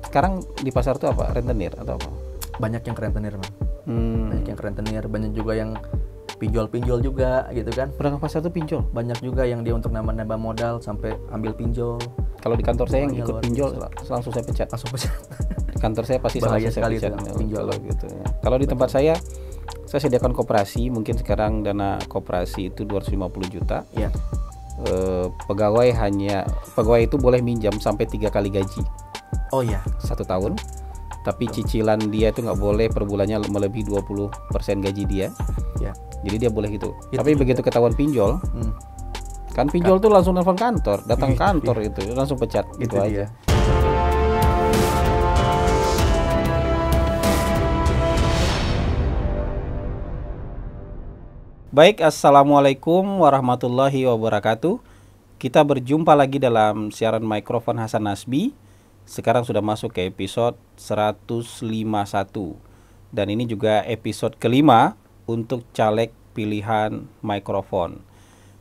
Sekarang di pasar tuh apa? Rentenir atau apa? Banyak yang rentenir, Bang. Banyak yang rentenir, banyak juga yang pinjol-pinjol juga gitu kan. Pedagang pasar tuh pinjol. Banyak juga yang dia untuk nambah-nambah modal sampai ambil pinjol. Kalau di kantor saya yang Iya, ikut luar pinjol biasa. langsung saya pecat. Langsung pecat. Di kantor saya pasti Bahaya langsung saya sekali pecat. itu, pinjol. Kalau gitu ya. Kalau di tempat saya sediakan koperasi, mungkin sekarang dana koperasi itu 250 juta. Iya. Pegawai itu boleh minjam sampai 3 kali gaji Oh iya. 1 tahun. Tapi cicilan dia itu nggak boleh per bulannya melebihi 20% gaji dia. Ya. Jadi dia boleh gitu. Itu Tapi begitu ketahuan pinjol, kan pinjol tuh langsung nelfon kantor, datang kantor itu langsung pecat gitu aja. Baik, assalamualaikum warahmatullahi wabarakatuh. Kita berjumpa lagi dalam siaran mikrofon Hasan Nasbi. Sekarang sudah masuk ke episode 151. Dan ini juga episode kelima untuk caleg pilihan mikrofon.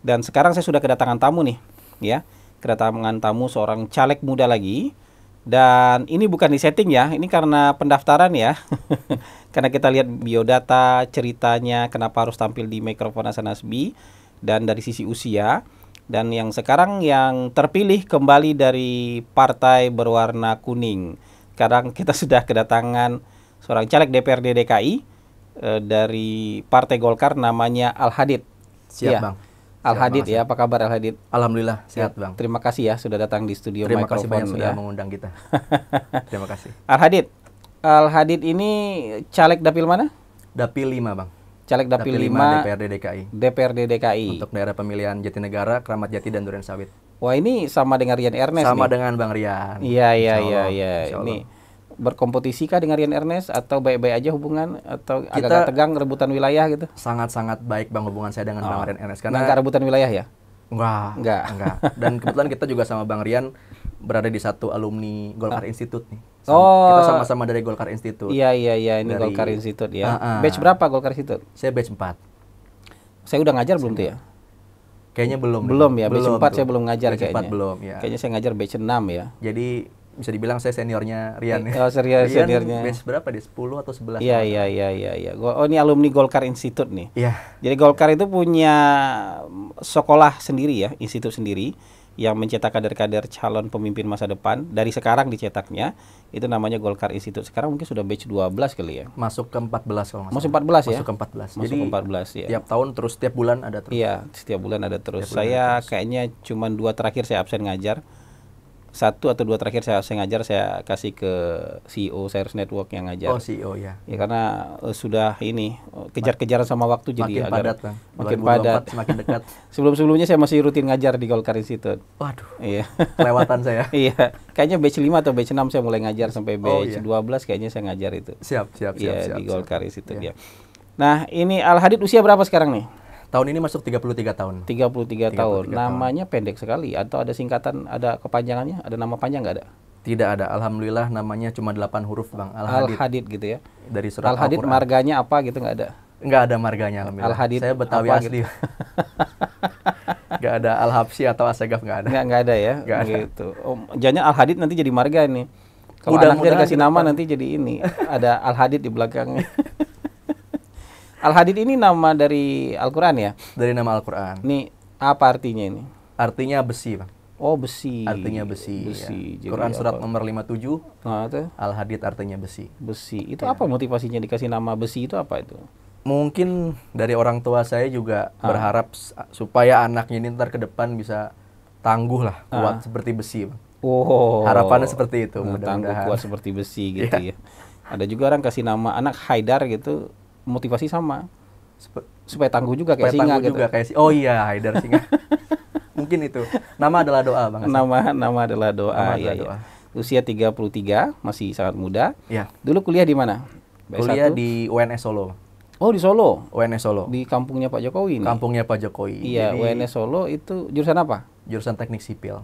Dan sekarang saya sudah kedatangan tamu nih, ya. Kedatangan tamu seorang caleg muda lagi. Dan ini bukan di setting ya, ini karena pendaftaran ya. Karena kita lihat biodata, ceritanya, kenapa harus tampil di mikrofon Hasan Nasbi, dan dari sisi usia. Dan yang sekarang yang terpilih kembali dari partai berwarna kuning. Sekarang kita sudah kedatangan seorang caleg DPRD DKI dari Partai Golkar, namanya Al Hadid. Siap, ya. Bang. Al Hadid ya, apa kabar Al Hadid? Alhamdulillah sehat, Bang. Terima kasih ya sudah datang di studio Terima mikrofon kasih banyak sudah ya. mengundang kita. Terima kasih. Al Hadid ini caleg dapil mana? Dapil 5, Bang. Caleg dapil 5 DPRD DKI. DPRD DKI. Untuk daerah pemilihan Jatinegara, Kramat Jati, dan Durensawit. Wah, ini sama dengan Rian Ernest Sama nih. dengan Bang Rian. Iya. Insya Allah. Ini berkompetisi kah dengan Rian Ernest atau baik-baik aja hubungan atau Kita agak tegang rebutan wilayah gitu? sangat-sangat baik, Bang, hubungan saya dengan Bang Rian Ernest. Karena Karena rebutan wilayah ya? Enggak. Dan kebetulan kita juga sama Bang Rian berada di satu alumni Golkar Institute nih. Kita sama-sama dari Golkar Institute. Iya, ini Dari- Golkar Institute ya. Ah. Batch berapa Golkar Institute? Saya batch 4. Saya udah ngajar belum tuh ya? Kayaknya belum. Belum ya, batch 4 saya belum ngajar Batch 4 kayaknya. belum, ya. Kayaknya saya ngajar batch 6 ya. Jadi bisa dibilang saya seniornya Rian ya. Oh, Rian seniornya. batch berapa dia? 10 atau 11? Iya. Oh, ini alumni Golkar Institute nih. Iya. Jadi Golkar itu punya sekolah sendiri ya, institut sendiri yang mencetak kader-kader calon pemimpin masa depan. Dari sekarang dicetaknya, itu namanya Golkar Institute. Sekarang mungkin sudah batch 12 kali ya. Masuk ke 14 kalau nggak Masuk salah. 14 ya? Masuk ke 14. Masuk Jadi ke 14 ya. tiap tahun terus, tiap bulan ada terus. Iya, setiap bulan ada terus. Setiap bulan Saya ada terus. kayaknya cuma 2 terakhir saya absen ngajar. 1 atau 2 terakhir saya absen ngajar, saya kasih ke CEO Cyrus Network yang ngajar. Oh, CEO ya. Ya karena sudah ini kejar-kejaran sama waktu jadi Makin agak padat, Bang. makin 2024 padat. semakin dekat. Sebelum-sebelumnya saya masih rutin ngajar di Golkar Institute. Waduh. Iya. Kelewatan saya. Iya. Kayaknya batch 5 atau batch 6 saya mulai ngajar sampai batch iya. 12 kayaknya saya ngajar itu. Siap. Iya, di Golkar Institute Iya. ya. Nah, ini Al Hadid usia berapa sekarang nih? Tahun ini masuk 33 tahun. 33 tahun. 33 tahun. Namanya pendek sekali atau ada singkatan, ada kepanjangannya? Ada nama panjang nggak ada? Tidak ada. Alhamdulillah namanya cuma 8 huruf, Bang. Al Hadid gitu ya. Dari surat Al Hadid Al-Qur'an. marganya apa gitu nggak ada? Nggak ada marganya, alhamdulillah. Al Hadid Saya Betawi apa asli. Nggak ada Al-Habsyi atau Asegaf, nggak ada. Nggak ada ya? Nggak ada. Gitu. Oh, jangan Al Hadid nanti jadi marga nih. Kalau Mudah-mudahan anaknya dikasih ke nama depan. nanti jadi ini. Ada Al Hadid di belakangnya. Al Hadid ini nama dari Al-Quran ya? Dari nama Al-Quran. Ini apa artinya ini? Artinya besi, Bang. Oh, besi. Artinya besi. Besi. Ya. Jadi Quran surat apa? nomor 57, Nah, itu Al-Hadid artinya besi. besi. Itu Ya. apa motivasinya dikasih nama besi itu apa itu? Mungkin dari orang tua saya juga berharap supaya anaknya ini ntar ke depan bisa tangguh lah, kuat seperti besi, Bang. Oh. Harapannya seperti itu, Tangguh mudah-mudahan. kuat seperti besi gitu ya. Ada juga orang kasih nama anak Haidar gitu, motivasi sama. Supaya tangguh juga kayak Supaya singa tangguh gitu. juga kayak Oh iya, Haidar singa. Mungkin itu. Nama adalah doa, Bang. Nama adalah doa. Nama Iya, adalah iya. doa. Usia 33, masih sangat muda. Ya. Dulu kuliah di mana? Kuliah S1? di UNS Solo. Oh, di Solo. UNS Solo. Di kampungnya Pak Jokowi nih. Kampungnya Pak Jokowi. Iya, Jadi, UNS Solo itu jurusan apa? jurusan teknik sipil.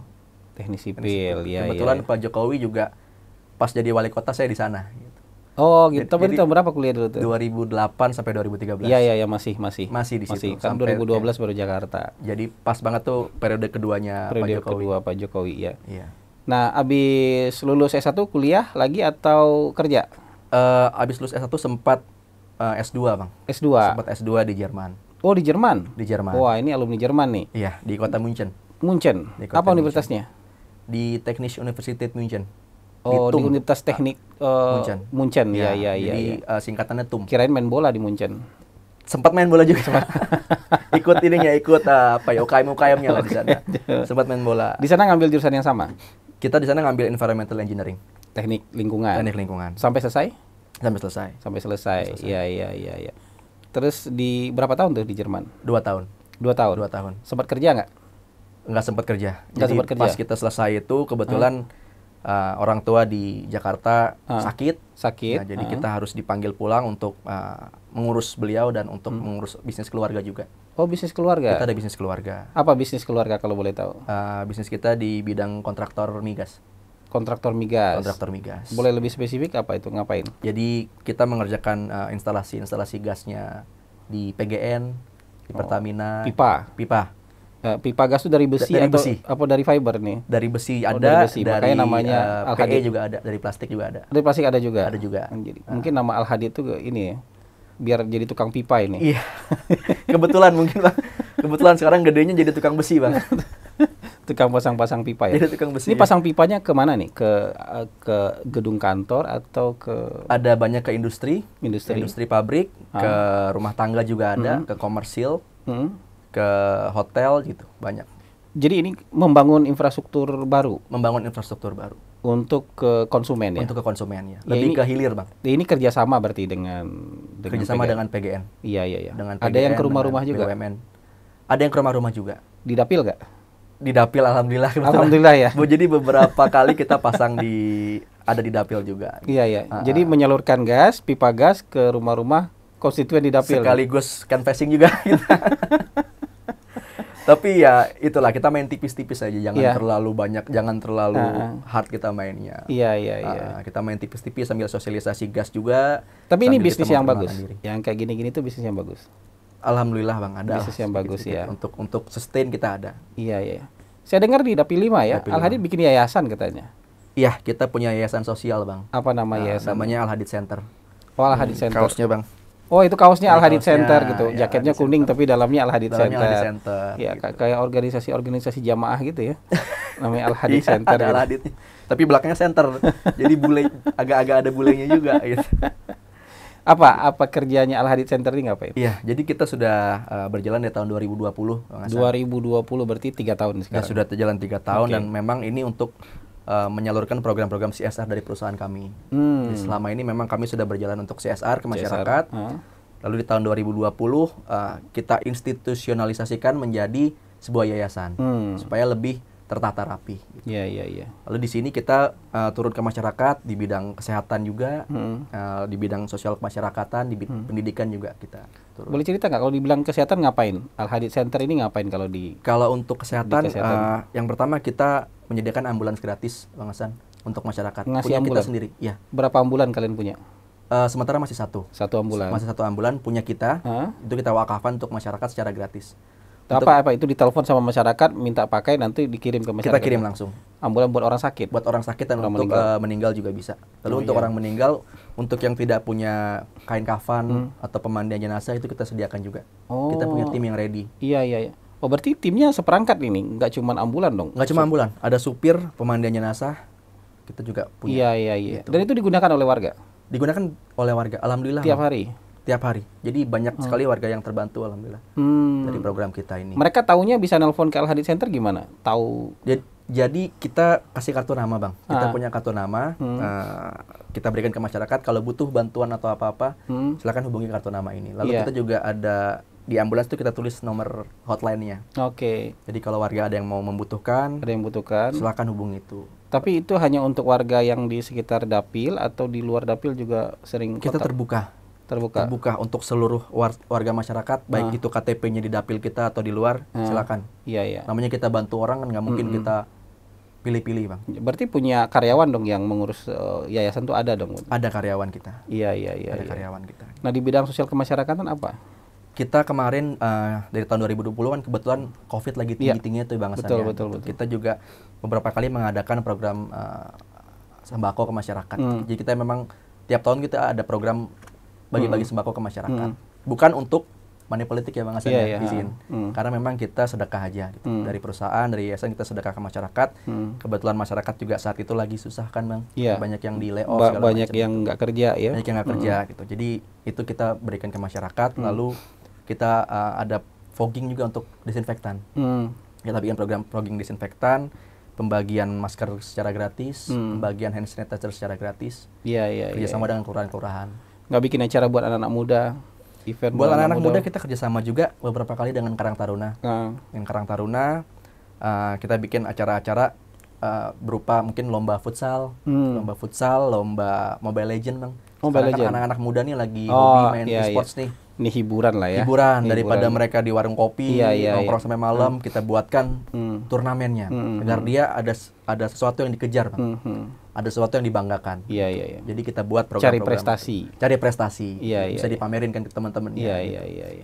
Teknik sipil, ya. Kebetulan Pak Jokowi juga pas jadi wali kota saya di sana. Gitu. Oh, gitu. Tapi Jadi, tahun berapa kuliah dulu tuh? 2008 sampai 2013. Iya, masih. Masih di situ. Kan Sampai- 2012 baru Jakarta. Jadi pas banget tuh periode keduanya Periode Pak Jokowi. kedua Pak Jokowi ya. Iya. Nah, habis lulus S1 kuliah lagi atau kerja? Abis lulus S1 sempat S2 bang. S2. Sempat S2 di Jerman. Oh, di Jerman? Di Jerman. Wah, ini alumni Jerman nih. Iya, di kota Munchen. Munchen. Di kota Apa universitasnya? Di Technische Universität München. Oh, di TUM. Universitas Teknik Munchen. Munchen. Iya, iya, iya. Jadi Ya. singkatannya TUM. Kirain main bola di Munchen. Sempat main bola juga. Ikut ininya, ikut apa ya, UKM-UKM-nya lah di sana. Sempat main bola. Di sana ngambil jurusan yang sama? Kita di sana ngambil environmental engineering, Teknik lingkungan. teknik lingkungan. Sampai selesai? Sampai selesai. Sampai selesai. Iya, iya, iya, iya. Terus di berapa tahun tuh di Jerman? 2 tahun. 2 tahun. 2 tahun. Sempat kerja nggak? Nggak sempat kerja. Nggak Jadi sempat kerja. pas kita selesai itu kebetulan orang tua di Jakarta sakit. Sakit. Nah, jadi kita harus dipanggil pulang untuk mengurus beliau dan untuk mengurus bisnis keluarga juga. Oh, bisnis keluarga. Kita ada bisnis keluarga. Apa bisnis keluarga kalau boleh tahu? Bisnis kita di bidang kontraktor migas. Kontraktor migas. Kontraktor migas. Boleh lebih spesifik apa itu? Ngapain? Jadi kita mengerjakan instalasi gasnya di PGN, di Pertamina. Pipa. Pipa. Pipa gas itu dari besi Dari atau besi. apa dari fiber nih? Dari besi Oh, ada, dari besi. dari Makanya namanya PE Al-Hadid. juga ada, dari plastik juga ada. Dari plastik ada juga. Ada juga. Jadi mungkin nama Al-Hadid itu ini ya. Biar jadi tukang pipa ini. Iya. Kebetulan mungkin Bang. Kebetulan sekarang gedenya jadi tukang besi Bang. Tukang pasang-pasang pipa ya. Jadi tukang besi. Ini pasang pipanya ke mana nih? Ke gedung kantor atau ke Ada banyak ke industri, industri? pabrik, ke rumah tangga juga ada, ke komersil, Hmm. ke hotel gitu, banyak. Jadi ini membangun infrastruktur baru Membangun infrastruktur baru untuk ke konsumen ya. untuk ke konsumennya. Ya, Lebih ini- ke hilir Bang. Ini kerjasama berarti dengan Kerjasama PGN. dengan PGN. Iya, iya, iya. Dengan Ada yang PGN, ke rumah-rumah dengan juga. BUMN. Ada yang ke rumah-rumah juga. Di dapil nggak? Di dapil alhamdulillah. kebetulan. Alhamdulillah ya. Jadi beberapa kali kita pasang ada di dapil juga. Iya, iya. Jadi menyalurkan gas, pipa gas ke rumah-rumah konstituen di dapil. Sekaligus canvassing juga kita. Tapi ya itulah, kita main tipis-tipis aja, jangan Iya. terlalu banyak, jangan terlalu hard kita mainnya. Iya, iya, iya. Kita main tipis-tipis sambil sosialisasi gas juga. Tapi ini sambil bisnis kita yang bagus. memperkenalkan diri. Yang kayak gini-gini tuh bisnis yang bagus. Alhamdulillah Bang, ada Bisnis yang bagus, ya. Untuk sustain kita ada. Iya, iya. Saya dengar di Dapil 5 ya, Dapil Al-Hadid bikin yayasan katanya. Iya, kita punya yayasan sosial Bang. Apa nama yayasan? Namanya Al-Hadid Center. Oh, Al-Hadid Center. Kaosnya Bang. Oh, itu kaosnya Ini Al-Hadid kaosnya, Center gitu. ya, Jaketnya Al-Hadid kuning tapi dalamnya Al-Hadid Dalamnya Center. Al-Hadid Center, Iya, gitu. kayak organisasi-organisasi jamaah gitu ya. Namanya Al-Hadid Iya, Center. ada gitu. Al-Hadidnya. Tapi belakangnya center. Jadi bule agak-agak ada bulenya juga gitu. Apa kerjanya Al-Hadid Center ini ngapain? Iya, jadi kita sudah berjalan dari tahun 2020, Bang Hasan. 2020 berarti 3 tahun Ya, sekarang. sudah terjalan 3 tahun Oke. dan memang ini untuk menyalurkan program-program CSR dari perusahaan kami. Hmm. Jadi selama ini memang kami sudah berjalan untuk CSR ke masyarakat. Hah? Lalu di tahun 2020 kita institusionalisasikan menjadi sebuah yayasan supaya lebih tertata rapi. Iya, iya, iya. Lalu di sini kita turun ke masyarakat di bidang kesehatan juga, Hmm. di bidang sosial kemasyarakatan, di pendidikan juga kita turun. Boleh cerita nggak kalau dibilang kesehatan ngapain? Al-Hadid Center ini ngapain kalau di Kalau untuk kesehatan, Di kesehatan. yang pertama kita menyediakan ambulans gratis, Bang Hasan, untuk masyarakat. Ngasih Punya ambulan? kita sendiri, ya. berapa ambulan kalian punya? Sementara masih satu. Satu ambulan. Masih satu ambulan punya kita. Hah? Itu kita wakafkan untuk masyarakat secara gratis. Apa itu ditelepon sama masyarakat minta pakai nanti dikirim ke masyarakat? Kita kirim langsung. Ambulan buat orang sakit. Buat orang sakit dan Orang untuk meninggal. meninggal juga bisa. Lalu Oh, untuk iya. orang meninggal, untuk yang tidak punya kain kafan atau pemandian jenazah itu kita sediakan juga. Oh. Kita punya tim yang ready. Iya, iya, iya. Oh, berarti timnya seperangkat ini, nggak cuma ambulan dong? Nggak cuma ambulan, ada supir, pemandian jenazah, kita juga punya. Iya, iya, iya. Dan itu digunakan oleh warga Digunakan oleh warga, alhamdulillah. tiap Bang. hari. Tiap hari. Jadi banyak sekali warga yang terbantu, alhamdulillah, Hmm. dari program kita ini. Mereka taunya bisa nelpon ke Al-Hadid Center gimana? Tahu? Jadi kita kasih kartu nama Bang. Kita Ah. punya kartu nama, kita berikan ke masyarakat. Kalau butuh bantuan atau apa-apa, silakan hubungi kartu nama ini. Lalu Iya. kita juga ada di ambulans itu kita tulis nomor hotline-nya. Oke. Jadi kalau warga ada yang mau membutuhkan, Ada yang butuhkan. silakan hubungi itu. Tapi itu hanya untuk warga yang di sekitar dapil atau di luar dapil juga sering Kita kontak? terbuka terbuka. untuk seluruh warga masyarakat, baik itu KTP-nya di dapil kita atau di luar, silakan. Iya, iya. Namanya kita bantu orang kan nggak mungkin kita pilih-pilih Bang. Berarti punya karyawan dong yang mengurus yayasan tuh ada dong. Ada karyawan kita. Iya, iya, iya. Ada iya. karyawan kita. Nah, di bidang sosial kemasyarakatan apa? Kita kemarin dari tahun 2020 kan kebetulan COVID lagi tinggi-tingginya tuh Bang Hasan. Betul. Kita juga beberapa kali mengadakan program sembako ke masyarakat. Jadi kita memang tiap tahun kita ada program bagi-bagi sembako ke masyarakat. Bukan untuk money politik ya Bang Hasan izin. Karena memang kita sedekah aja gitu. Dari perusahaan, dari yayasan kita sedekah ke masyarakat. Kebetulan masyarakat juga saat itu lagi susah kan Bang. Banyak yang di layoff segala banyak yang nggak kerja ya. Banyak yang nggak kerja gitu. Jadi itu kita berikan ke masyarakat. Lalu kita ada fogging juga untuk disinfektan. Kita bikin program fogging disinfektan, pembagian masker secara gratis, pembagian hand sanitizer secara gratis. Kerjasama dengan kelurahan-kelurahan. Nggak bikin acara buat anak-anak muda. Event buat anak-anak muda kita kerjasama juga beberapa kali dengan Karang Taruna. Dengan Karang Taruna kita bikin acara-acara berupa mungkin lomba futsal, lomba Mobile Legend Bang. Sekarang kan anak-anak muda nih lagi hobi main e-sports nih. Ini hiburan lah ya. Hiburan daripada mereka di warung kopi nongkrong sampai malam, kita buatkan turnamennya agar dia ada sesuatu yang dikejar Bang. Ada sesuatu yang dibanggakan. Jadi kita buat program cari prestasi. Bisa dipamerin kan ke teman-teman.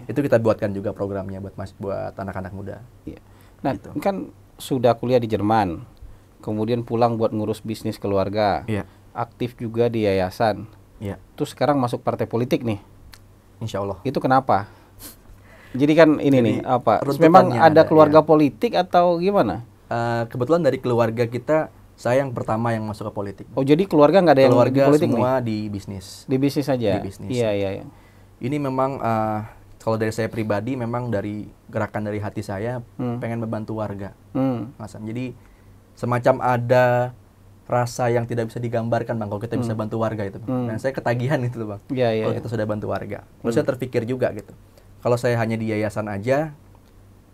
Itu kita buatkan juga programnya buat anak-anak muda. Nah, gitu. Kan sudah kuliah di Jerman. Kemudian pulang buat ngurus bisnis keluarga. Aktif juga di yayasan. Terus sekarang masuk partai politik nih. Insya Allah. Itu kenapa? Jadi kan ini nih apa? Memang ada keluarga politik atau gimana? Kebetulan dari keluarga kita saya yang pertama yang masuk ke politik. Oh, jadi keluarga nggak ada yang di politik semua nih? di bisnis. Di bisnis aja? Di bisnis. Iya. Ini memang kalau dari saya pribadi memang dari gerakan dari hati saya pengen membantu warga. Jadi semacam ada rasa yang tidak bisa digambarkan Bang kalau kita bisa bantu warga itu Bang. Dan saya ketagihan itu Bang. Kalau kita sudah bantu warga. Terus saya terpikir juga gitu. Kalau saya hanya di yayasan aja,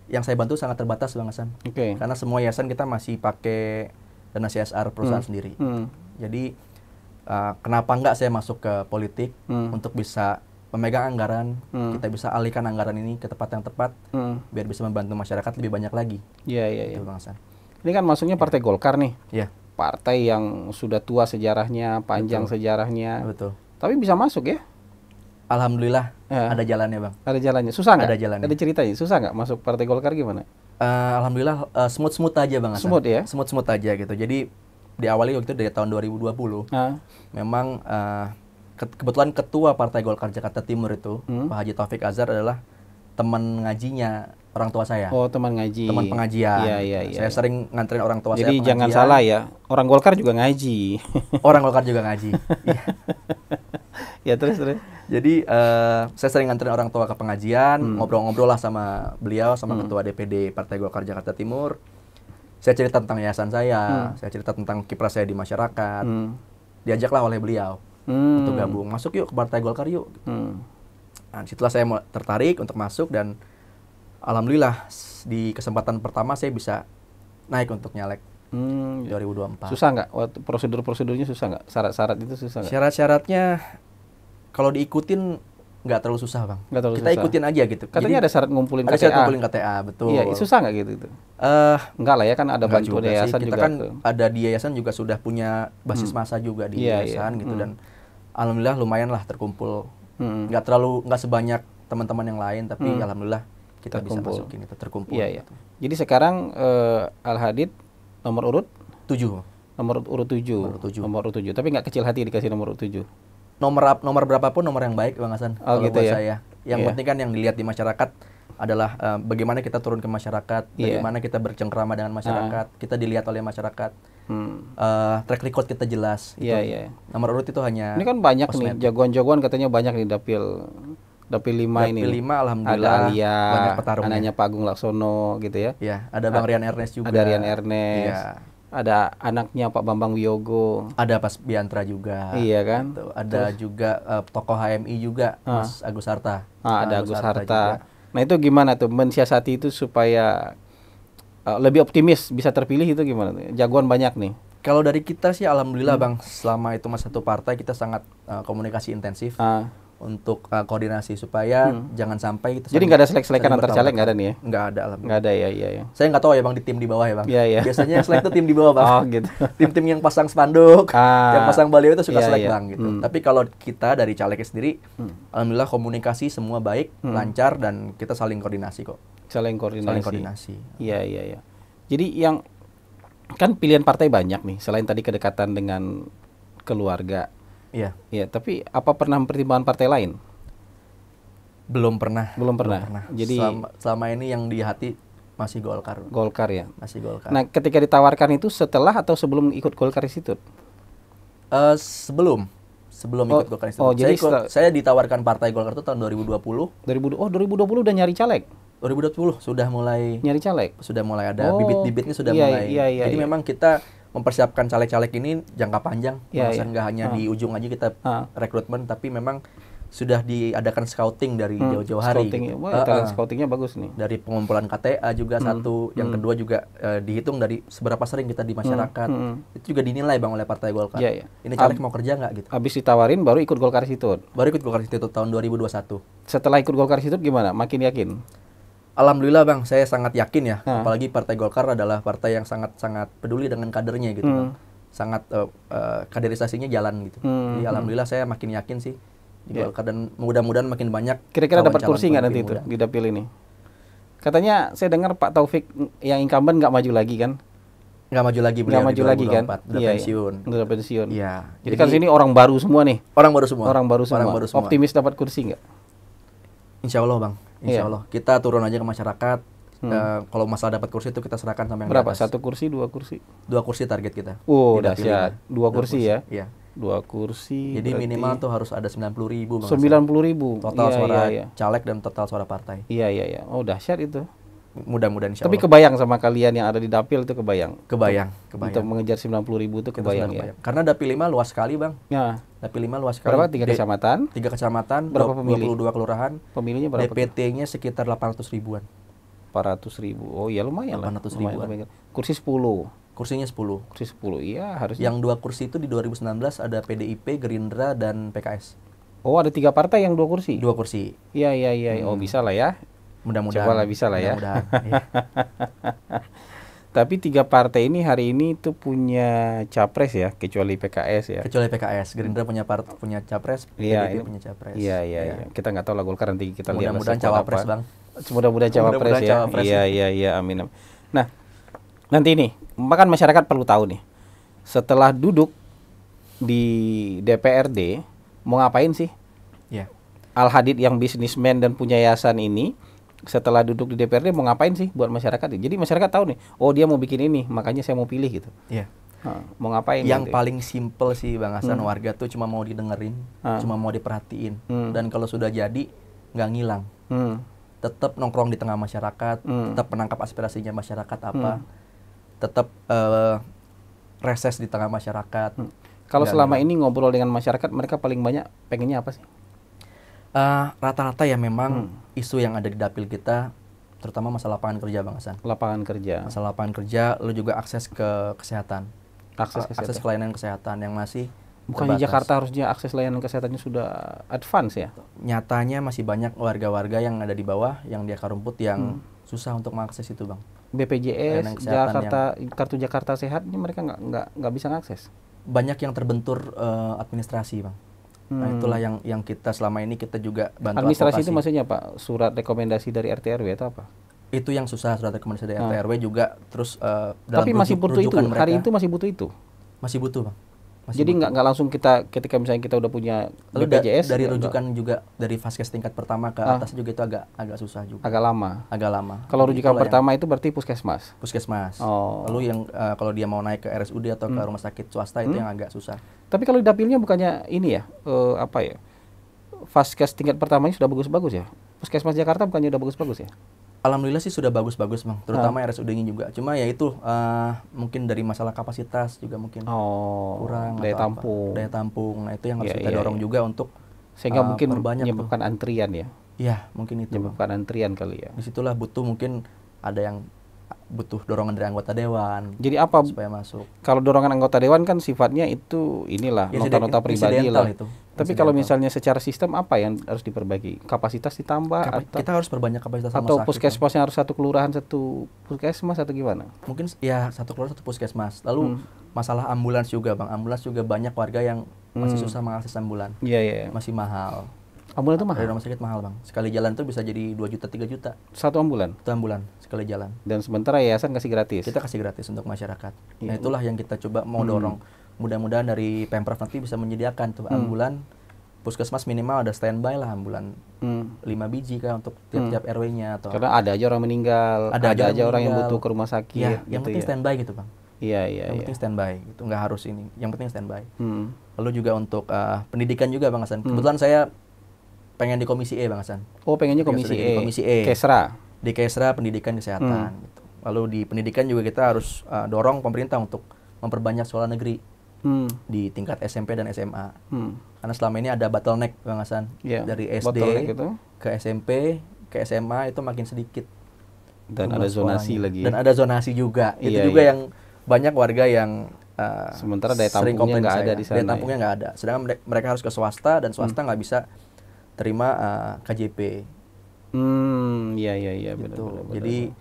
yang saya bantu sangat terbatas Bang Hasan. Karena semua yayasan kita masih pakai dana CSR perusahaan sendiri. Jadi kenapa enggak saya masuk ke politik untuk bisa memegang anggaran, kita bisa alihkan anggaran ini ke tempat yang tepat, biar bisa membantu masyarakat lebih banyak lagi. Iya. Bang Hasan. Ini kan masuknya Partai Golkar nih. Iya. Partai yang sudah tua sejarahnya, panjang sejarahnya. Betul. Tapi bisa masuk ya? Alhamdulillah ada jalannya Bang. Ada jalannya. Susah nggak? Ada jalannya. Ada ceritanya. Susah nggak masuk Partai Golkar gimana? Alhamdulillah smooth aja Bang Hasan. Smooth ya? Smooth aja gitu. Jadi diawali waktu itu dari tahun 2020. Memang kebetulan ketua Partai Golkar Jakarta Timur itu Pak Haji Taufik Azhar adalah teman ngajinya orang tua saya. Oh, teman ngaji. Teman pengajian. Iya. Saya sering nganterin orang tua saya pengajian. Jadi jangan salah ya, orang Golkar juga ngaji. Orang Golkar juga ngaji. Ya terus. Jadi saya sering nganterin orang tua ke pengajian, ngobrol-ngobrol lah sama beliau, sama ketua DPD Partai Golkar Jakarta Timur. Saya cerita tentang yayasan saya cerita tentang kiprah saya di masyarakat. Diajaklah oleh beliau untuk gabung, masuk yuk ke Partai Golkar yuk. Nah, setelah saya tertarik untuk masuk dan alhamdulillah di kesempatan pertama saya bisa naik untuk nyalek 2024. Susah nggak? Prosedur-prosedurnya susah nggak? Syarat-syarat itu susah nggak? Syarat-syaratnya kalau diikutin nggak terlalu susah Bang. Kita ikutin aja gitu. Katanya ada syarat ngumpulin KTA. Ada syarat ngumpulin KTA, betul. Iya, susah nggak gitu itu? Enggak lah ya, kan ada bantuan yayasan kita juga. Kan ada di yayasan juga sudah punya basis masa juga di yayasan gitu dan alhamdulillah lumayan lah terkumpul. Nggak sebanyak teman-teman yang lain tapi alhamdulillah kita bisa masukin itu terkumpul. Iya. Jadi sekarang Al Hadid nomor urut 7. Nomor urut 7. Nomor urut 7. Tapi nggak kecil hati dikasih nomor urut 7. Nomor berapapun nomor yang baik Bang Hasan. Oh, gitu buat ya. saya. Yang penting kan yang dilihat di masyarakat adalah bagaimana kita turun ke masyarakat, bagaimana kita bercengkrama dengan masyarakat, kita dilihat oleh masyarakat. Track record kita jelas. Iya. Nomor urut itu hanya. Ini kan banyak nih jagoan-jagoan katanya banyak nih dapil 5 ini. Dapil 5 alhamdulillah. Ada Alia, banyak petarungnya. anaknya Pak Agung Laksono gitu ya. Iya, ada Bang Rian Ernest juga. Ada Rian Ernest. Iya. Ada anaknya Pak Bambang Wiyogo. Ada Pas Biantra juga. Iya kan? Gitu. Ada juga tokoh HMI juga, Mas Agus Harta. Ada Agus Harta. Nah itu gimana tuh mensiasati itu supaya lebih optimis bisa terpilih itu gimana tuh? Jagoan banyak nih. Kalau dari kita sih alhamdulillah Bang, selama itu masa satu partai kita sangat komunikasi intensif. untuk koordinasi supaya jangan sampai kita jadi nggak ada selek-selekan antar caleg, nggak ada nih ya? Nggak ada, nggak ada ya, iya. Saya nggak tahu ya bang di tim di bawah ya bang. Iya. Biasanya yang selek itu tim di bawah bang. Oh gitu. Tim-tim yang pasang spanduk, yang pasang baliho itu suka selek bang gitu. Tapi kalau kita dari calegnya sendiri, alhamdulillah komunikasi semua baik, lancar dan kita saling koordinasi kok. Saling koordinasi. Iya. Jadi yang kan pilihan partai banyak nih, selain tadi kedekatan dengan keluarga. Iya, tapi apa pernah mempertimbangkan partai lain? Belum pernah. Jadi selama ini yang di hati masih Golkar. Golkar ya. Masih Golkar. Nah, ketika ditawarkan itu setelah atau sebelum ikut Golkar Institute? Sebelum ikut Golkar Institute. Jadi saya ditawarkan partai Golkar itu tahun 2020. 2020 udah nyari caleg. 2020 sudah mulai nyari caleg. Sudah mulai ada bibit-bibitnya sudah mulai. Jadi memang kita mempersiapkan caleg-caleg ini jangka panjang, nggak hanya di ujung aja kita rekrutmen, tapi memang sudah diadakan scouting dari jauh-jauh hari. Talent scoutingnya bagus nih. Dari pengumpulan KTA juga satu, yang kedua juga dihitung dari seberapa sering kita di masyarakat. Itu juga dinilai bang oleh Partai Golkar. Ini caleg mau kerja nggak gitu. Habis ditawarin baru ikut Golkar Institute. Baru ikut Golkar Institute tahun 2021. Setelah ikut Golkar Institute gimana? Makin yakin? Alhamdulillah bang, saya sangat yakin ya. Apalagi Partai Golkar adalah partai yang sangat peduli dengan kadernya gitu bang. Sangat kaderisasinya jalan gitu. Jadi alhamdulillah saya makin yakin sih di Golkar dan mudah-mudahan makin banyak. Kira-kira dapat kursi nggak nanti itu di dapil ini? Katanya saya dengar Pak Taufik yang incumbent nggak maju lagi kan? Nggak maju lagi beliau. Nggak maju lagi kan? Udah pensiun. Udah pensiun. Iya. Jadi kan sini orang baru semua nih. Orang baru semua. Optimis dapat kursi nggak? Insya Allah bang. Insya Allah. Kita turun aja ke masyarakat. Kalau masalah dapat kursi itu kita serahkan sama yang berapa? di atas. 1 kursi, 2 kursi? 2 kursi target kita. Dahsyat. 2 kursi ya? Iya. 2 kursi. Jadi minimal tuh harus ada 90.000 bang. 90.000. Total suara caleg dan total suara partai. Iya. Oh dahsyat itu. Mudah-mudahan insya Allah. Tapi kebayang sama kalian yang ada di dapil itu kebayang. Kebayang. Untuk mengejar 90.000 itu kebayang ya. Karena dapil 5 luas sekali bang. Ya. Dapil 5 luas sekali. Berapa? 3 kecamatan? 3 kecamatan. Berapa pemilih? 22 kelurahan. Pemilihnya berapa? DPT-nya sekitar 800 ribuan. 400.000. Oh ya lumayan 800 lah. ribuan. Kursi 10. Kursinya 10. Kursi 10. Iya harusnya. Yang 2 kursi itu di 2019 ada PDIP, Gerindra dan PKS. Oh ada 3 partai yang 2 kursi? 2 kursi. Iya. Oh bisa lah ya. Mudah-mudahan. Coba lah bisa lah ya. Ya. Tapi 3 partai ini hari ini tuh punya capres ya, kecuali PKS ya. Kecuali PKS, Gerindra punya capres, PDIP punya capres. Iya. Kita nggak tahu lah Golkar nanti kita lihat. Mudah-mudahan cawapres bang. Mudah-mudahan cawapres ya. Iya, amin. Nah, nanti nih, kan masyarakat perlu tahu nih. Setelah duduk di DPRD, mau ngapain sih? Iya. Al-Hadid yang bisnismen dan punya yayasan ini setelah duduk di DPRD mau ngapain sih buat masyarakat? Jadi masyarakat tahu nih, oh dia mau bikin ini, makanya saya mau pilih gitu. Iya. Mau ngapain? Yang paling simple sih Bang Hasan, warga tuh cuma mau didengerin, cuma mau diperhatiin. Dan kalau sudah jadi nggak ngilang. Tetap nongkrong di tengah masyarakat, tetap menangkap aspirasinya masyarakat apa, tetap reses di tengah masyarakat. Kalau selama ini ngobrol dengan masyarakat, mereka paling banyak pengennya apa sih? Rata-rata ya memang isu yang ada di dapil kita, terutama masalah lapangan kerja Bang Hasan. Lapangan kerja. Masalah lapangan kerja, lalu juga akses ke kesehatan. Akses pelayanan kesehatan yang masih bukannya Jakarta harusnya akses layanan kesehatannya sudah advance ya? Nyatanya masih banyak warga-warga yang ada di bawah, yang di akar rumput yang susah untuk mengakses itu Bang. BPJS, Jakarta, kartu Jakarta Sehat ini mereka nggak bisa mengakses. Banyak yang terbentur administrasi Bang. Nah itulah yang kita selama ini kita juga bantu administrasi advokasi. Itu maksudnya Pak, surat rekomendasi dari RT RW atau apa? Itu yang susah, surat rekomendasi dari RT RW juga, terus tapi masih butuh itu, hari itu masih butuh itu? Masih butuh Bang. Jadi nggak langsung ketika misalnya kita udah punya BPJS dari rujukan juga dari vaskes tingkat pertama ke atas juga itu agak susah juga. Agak lama. Jadi Kalau rujukan pertama itu berarti puskesmas. Lalu yang kalau dia mau naik ke RSUD atau ke rumah sakit swasta itu yang agak susah. Tapi kalau dapilnya bukannya ini ya, vaskes tingkat pertamanya sudah bagus-bagus ya? Puskesmas Jakarta bukannya udah bagus-bagus ya? Alhamdulillah sih sudah bagus-bagus Bang, terutama RSUD-nya juga. Cuma ya itu mungkin dari masalah kapasitas juga mungkin kurang. Daya tampung. Nah itu yang harus kita dorong juga untuk sehingga mungkin menyebabkan antrian ya? Iya mungkin itu. Menyebabkan antrian kali ya? Disitulah butuh mungkin ada yang butuh dorongan dari anggota dewan. Jadi apa supaya masuk? Kalau dorongan anggota dewan kan sifatnya itu inilah nota-nota pribadi lah. Itu. Tapi kalau misalnya secara sistem apa yang harus diperbaiki? Kapasitas ditambah kita harus perbanyak kapasitas rumah atau sakit. puskesmasnya harus satu kelurahan satu puskesmas atau gimana? Mungkin ya satu kelurahan satu puskesmas. Lalu masalah ambulans juga Bang. Ambulans juga banyak warga yang masih susah mengakses ambulans. Iya. Masih mahal. Ambulans itu mahal? Dari rumah sakit mahal Bang. Sekali jalan tuh bisa jadi 2 juta 3 juta. Satu ambulan? Satu ambulan sekali jalan. Dan sementara yayasan kasih gratis? Kita kasih gratis untuk masyarakat. Nah itulah yang kita coba mau dorong. Mudah-mudahan dari Pemprov nanti bisa menyediakan tuh ambulan. Puskesmas minimal ada standby lah ambulan 5 biji kan untuk tiap-tiap RW-nya atau. Karena ada aja orang meninggal, ada aja orang yang butuh ke rumah sakit. Ya, gitu yang penting standby gitu Bang. Iya. Yang penting standby, gitu. Nggak harus ini. Yang penting standby. Lalu juga untuk pendidikan juga Bang Hasan. Kebetulan saya pengen di Komisi E Bang Hasan. Oh, pengennya Komisi E. Komisi E. Kesra. Di Kesra Pendidikan Kesehatan. Gitu. Lalu di pendidikan juga kita harus dorong pemerintah untuk memperbanyak sekolah negeri di tingkat SMP dan SMA. Karena selama ini ada bottleneck Bang Hasan. Dari SD ke SMP ke SMA itu makin sedikit. Dan ada zonasi lagi. Dan ada zonasi juga. Itu juga yang banyak warga yang sementara daya tampungnya nggak ada di sana. Daya tampungnya nggak ada. Sedangkan mereka harus ke swasta dan swasta nggak bisa terima KJP. Iya, gitu. Jadi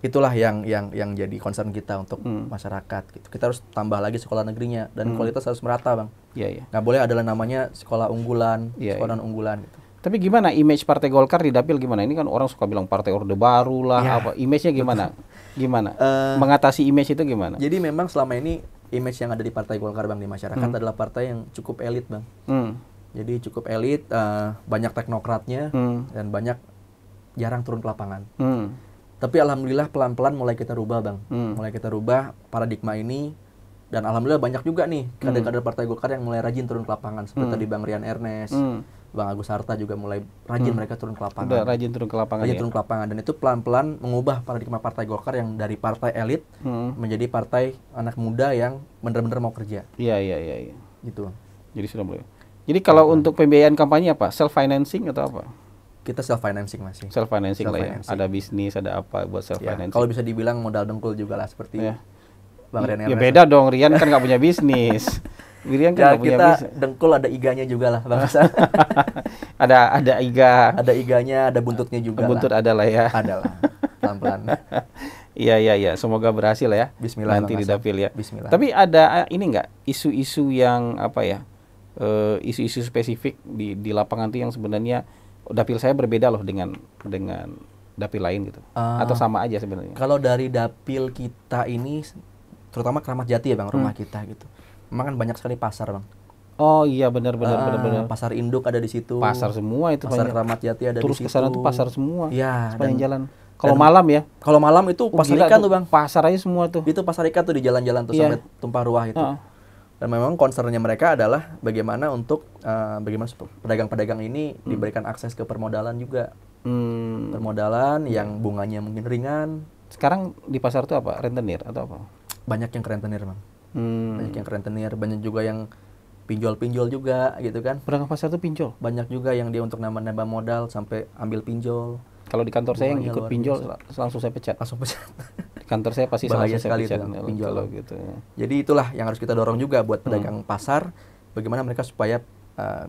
itulah yang jadi concern kita untuk masyarakat. Gitu. Kita harus tambah lagi sekolah negerinya dan kualitas harus merata Bang. Iya. Nggak boleh adalah namanya sekolah unggulan, sekolah unggulan. Gitu. Tapi gimana image Partai Golkar di Dapil gimana? Ini kan orang suka bilang Partai Orde Baru lah, apa image-nya gimana? Gimana? Mengatasi image itu gimana? Jadi memang selama ini image yang ada di Partai Golkar Bang di masyarakat adalah partai yang cukup elit Bang. Jadi cukup elit, banyak teknokratnya dan banyak jarang turun ke lapangan. Tapi alhamdulillah pelan-pelan mulai kita rubah Bang. Mulai kita rubah paradigma ini dan alhamdulillah banyak juga nih kader-kader Partai Golkar yang mulai rajin turun ke lapangan seperti tadi Bang Rian Ernest, Bang Agus Harta juga mulai rajin mereka turun ke lapangan. Udah rajin turun ke lapangan. Rajin turun ke lapangan dan itu pelan-pelan mengubah paradigma Partai Golkar yang dari partai elit menjadi partai anak muda yang benar-benar mau kerja. Iya. Gitu. Jadi sudah mulai. Jadi kalau untuk pembiayaan kampanye apa? Self financing atau apa? Kita self financing masih. Self financing lah ya. Ada bisnis, ada apa buat self financing. Kalau bisa dibilang modal dengkul juga lah seperti Bang Rian Ernest. Ya beda dong, Rian kan nggak punya bisnis. Rian kan nggak punya bisnis. Dengkul ada iganya juga lah Bang Hasan. ada iga. Ada iganya, ada buntutnya juga. Buntut ada lah ya. Ada lah. Pelan-pelan. Iya. Semoga berhasil ya. Bismillah. Nanti di Dapil ya. Bismillah. Tapi ada ini nggak isu-isu yang apa ya? Isu-isu spesifik di lapangan itu yang sebenarnya Dapil saya berbeda loh dengan Dapil lain gitu. Atau sama aja sebenarnya. Kalau dari Dapil kita ini terutama Kramat Jati ya Bang, rumah kita gitu. Memang kan banyak sekali pasar Bang. Oh iya benar. Pasar induk ada di situ. Pasar semua itu pasar banyak. Kramat Jati ada terus di situ. Terus ke sana tuh pasar semua. Iya, sepanjang jalan. Kalau malam ya? Kalau malam itu pasar ikan tuh Bang. Pasar aja semua tuh. Itu pasar ikan tuh di jalan-jalan tuh sampai tumpah ruah itu. Dan memang concernnya mereka adalah bagaimana untuk bagaimana pedagang-pedagang ini diberikan akses ke permodalan juga. Permodalan yang bunganya mungkin ringan. Sekarang di pasar tuh apa? Rentenir atau apa? Banyak yang rentenir Bang. Banyak yang rentenir, banyak juga yang pinjol-pinjol juga gitu kan. Pedagang pasar tuh pinjol? Banyak juga yang dia untuk nambah-nambah modal sampai ambil pinjol. Kalau di kantor saya yang ikut pinjol langsung saya pecat. Langsung pecat. Di kantor saya pasti bahaya sekali pecat itu pinjol gitu. Jadi itulah yang harus kita dorong juga buat pedagang pasar, bagaimana mereka supaya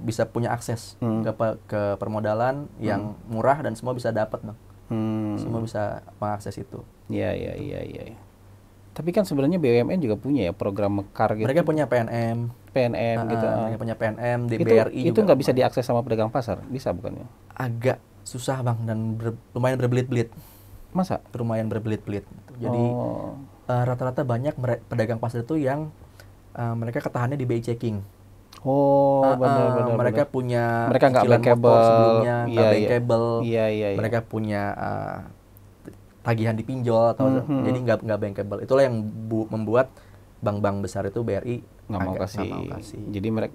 bisa punya akses ke permodalan yang murah dan semua bisa dapat Bang. Semua bisa mengakses itu. Iya. Tapi kan sebenarnya BUMN juga punya ya program Mekar gitu. Mereka punya PNM gitu. Mereka punya PNM, di BRI itu nggak bisa diakses sama pedagang pasar, bisa bukannya? Agak susah Bang dan lumayan berbelit-belit. Masa? Lumayan berbelit-belit. Jadi rata-rata banyak pedagang pasar itu yang mereka ketahannya di BI checking. Benar. Mereka punya mereka nggak bankable sebelumnya, nggak bankable. Iya. Mereka punya tagihan di pinjol atau jadi nggak bankable. Itulah yang membuat bank-bank besar itu BRI nggak mau kasih.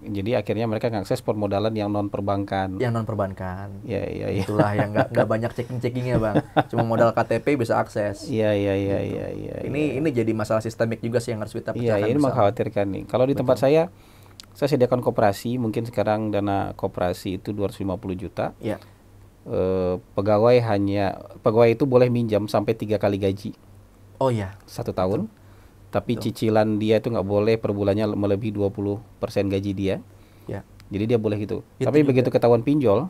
Jadi akhirnya mereka ngakses permodalan yang non perbankan. Yang non perbankan. Iya. Itulah yang nggak banyak checkingnya Bang. Cuma modal KTP bisa akses. Iya. Ini jadi masalah sistemik juga sih yang harus kita pecahkan. Iya, ini mengkhawatirkan nih. Kalau di tempat saya sediakan koperasi, mungkin sekarang dana koperasi itu 250 juta. Iya. Pegawai itu boleh minjam sampai 3 kali gaji. Oh iya. 1 tahun. Tapi cicilan dia itu nggak boleh per bulannya melebihi 20% gaji dia. Ya. Jadi dia boleh gitu. Itu Tapi juga. begitu ketahuan pinjol,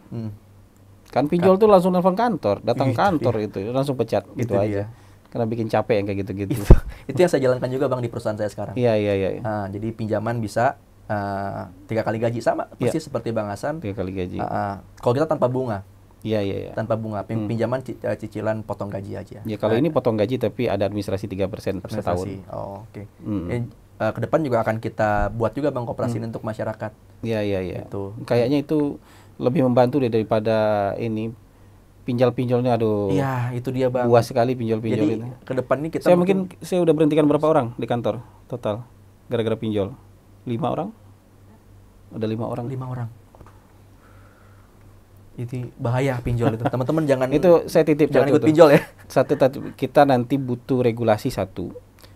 kan pinjol tuh langsung nelfon kantor, datang kantor itu langsung pecat gitu aja. Karena bikin capek yang kayak gitu-gitu. Itu yang saya jalankan juga Bang di perusahaan saya sekarang. Iya. Nah, jadi pinjaman bisa 3 kali gaji, sama persis seperti Bang Hasan. 3 kali gaji. Kalau kita tanpa bunga. Iya. Tanpa bunga, pinjaman cicilan potong gaji aja. Ya kalau ini potong gaji tapi ada administrasi 3% per setahun. Oh, oke. Ke depan juga akan kita buat juga Bang koperasi ini untuk masyarakat. Iya. Kayaknya itu lebih membantu daripada ini pinjol-pinjolnya. Aduh. Iya, itu dia Bang. Buas sekali pinjol-pinjol Jadi, itu. ke depan ini kita saya udah berhentikan berapa orang di kantor total gara-gara pinjol? 5 orang? Udah 5 orang. 5 orang. Itu bahaya pinjol itu. Teman-teman jangan itu saya titip jangan ikut pinjol ya. Satu, kita nanti butuh regulasi satu.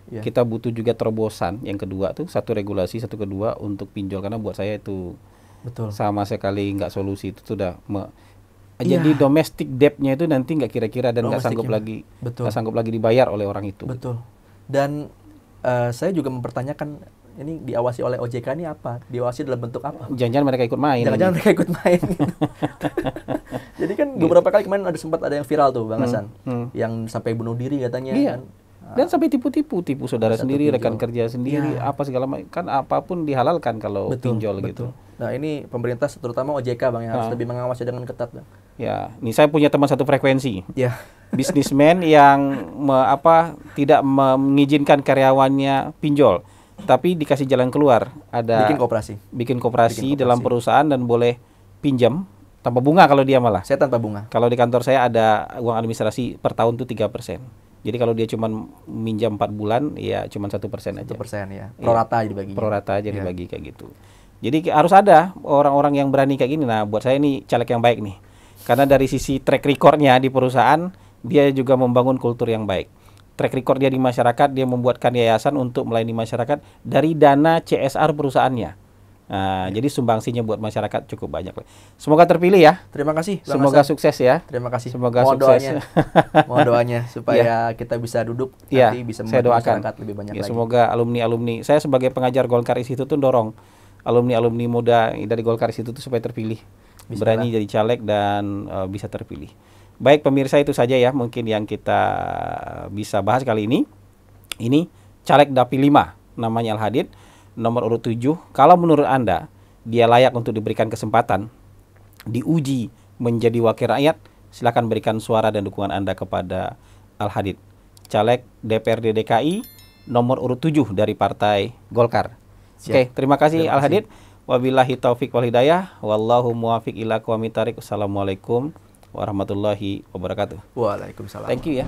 Kita butuh juga terobosan yang kedua tuh, satu regulasi, satu kedua untuk pinjol, karena buat saya itu sama sekali nggak solusi. Itu sudah jadi domestic debt-nya itu nanti nggak kira-kira dan nggak sanggup lagi dibayar oleh orang itu. Betul. Dan saya juga mempertanyakan, ini diawasi oleh OJK ini apa? Diawasi dalam bentuk apa? Jangan-jangan mereka ikut main. Jangan-jangan mereka ikut main. Jadi kan beberapa kali kemarin sempat ada yang viral tuh Bang Hasan, yang sampai bunuh diri katanya. Kan? Dan sampai tipu saudara sendiri, rekan kerja sendiri, apa segala macam, kan apapun dihalalkan kalau pinjol gitu. Nah ini pemerintah terutama OJK Bang yang harus lebih mengawasi dengan ketat Bang. Ya, ini saya punya teman satu frekuensi. Bisnismen yang tidak mengizinkan karyawannya pinjol, tapi dikasih jalan keluar. Ada bikin koperasi dalam perusahaan dan boleh pinjam tanpa bunga kalau dia malah. Saya tanpa bunga. Kalau di kantor saya ada uang administrasi per tahun tuh 3%. Jadi kalau dia cuma minjam 4 bulan, ya cuma 1% aja. 1% ya. Prorata dibagi. Prorata aja dibagi kayak gitu. Jadi harus ada orang-orang yang berani kayak gini. Nah, buat saya ini caleg yang baik nih. Karena dari sisi track record-nya di perusahaan, dia juga membangun kultur yang baik. Track record dia di masyarakat, dia membuatkan yayasan untuk melayani masyarakat dari dana CSR perusahaannya. Nah, jadi sumbangsinya buat masyarakat cukup banyak. Semoga terpilih ya. Terima kasih Bang Semoga Hasan. sukses ya. Terima kasih. Semoga sukses. Mohon doanya supaya kita bisa duduk nanti bisa membantu masyarakat lebih banyak lagi. Semoga alumni-alumni. Saya sebagai pengajar Golkar Institute tuh dorong alumni-alumni muda dari Golkar Institute supaya terpilih. Berani jadi caleg dan bisa terpilih. Baik pemirsa, itu saja ya mungkin yang kita bisa bahas kali ini. Ini caleg Dapil 5 namanya Al-Hadid, nomor urut 7. Kalau menurut Anda dia layak untuk diberikan kesempatan diuji menjadi wakil rakyat, silakan berikan suara dan dukungan Anda kepada Al-Hadid, caleg DPRD DKI nomor urut 7 dari Partai Golkar. Oke, terima kasih Al-Hadid. Wabillahi taufik wal hidayah. Wallahu muwafiq ila aqwamit thariq. Wassalamualaikum warahmatullahi wabarakatuh. Waalaikumsalam. Thank you ya.